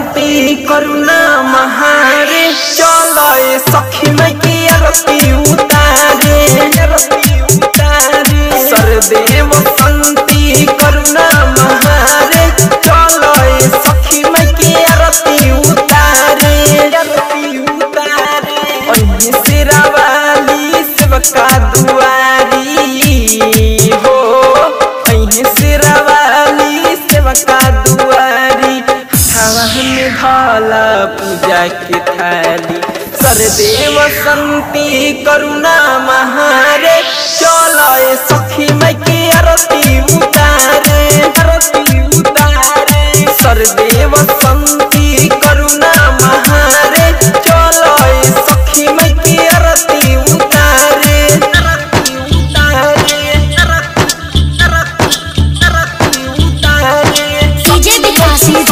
संती करुणा महारे चलो सखी मैं की आरती उतारे सरदेव संती करुणा महारे चलो सखी मैं की आरती उतारे सिरा वाली सेवका दुआरी हो सिरा वाली सेवका दुआरी हवा में भाला पूजा की थाली सरदेव संती करुणा महारे चलो सखी मैं की आरती उतारे सरदेव संती करुणा महारे चलो सखी मैं की आरती उतारे डीजे विकासी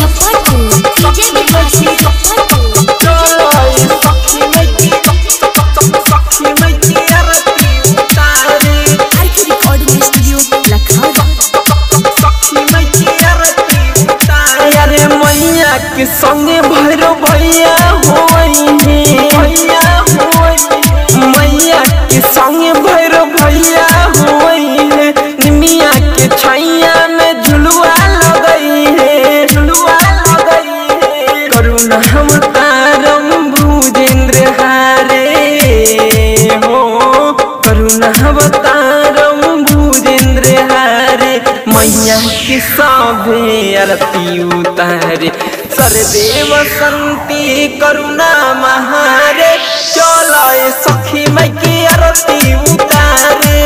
के संगे भैरव भैया मैया के संगे भैरव भैया निमिया के छैया में झुलुआ लगई है करुणा अवतारम भुजेंद्र हारे हो करुणा अवतारम भुजेंद्र हारे मैया के सभे आरती उतारे सरदेव संती करुणा महारे चलो सखी मैं की आरती उतारे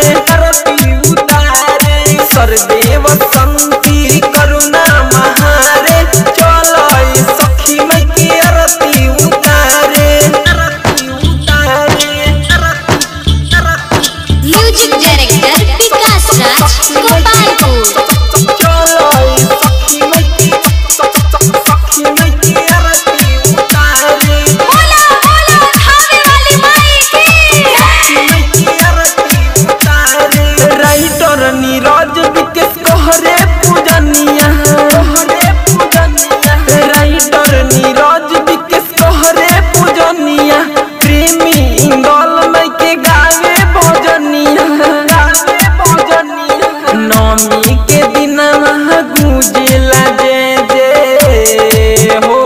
सरदेव संती करुणा महारे चलो सखी मैं की आरती उतारे म्यूजिक डायरेक्टर विकास राज गोपालपुर नवमी के दिन गूंजेला जय हो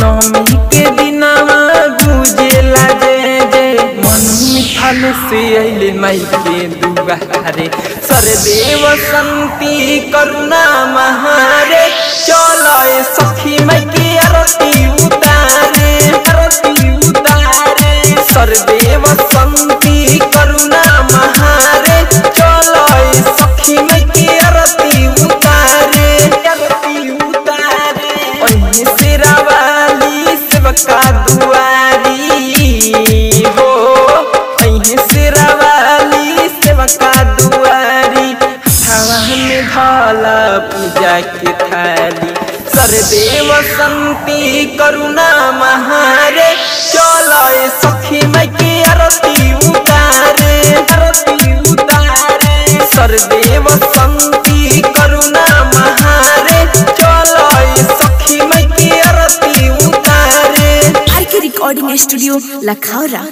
नवमी के दिन गूंजेला जय मन मिथल से अइले माई के दुआरे सरदेव संती करुणा महारे चलो सखी मैं की आरती उतारे सरदेव संती करुणा महारे चलो सखी मैं की आरती उतारे सिरा वाली सेवका दुआरी हो सिरा वाली सेवका दुआरी हवा में भाला पूजा की थाली सरदेव संती करुणा महारे चलो सखी मैं की आरती उतारे सरदेव संती करुणा महारे चलो सखी मैं की आरती उतारे आरके रिकॉर्डिंग स्टूडियो लखौरा।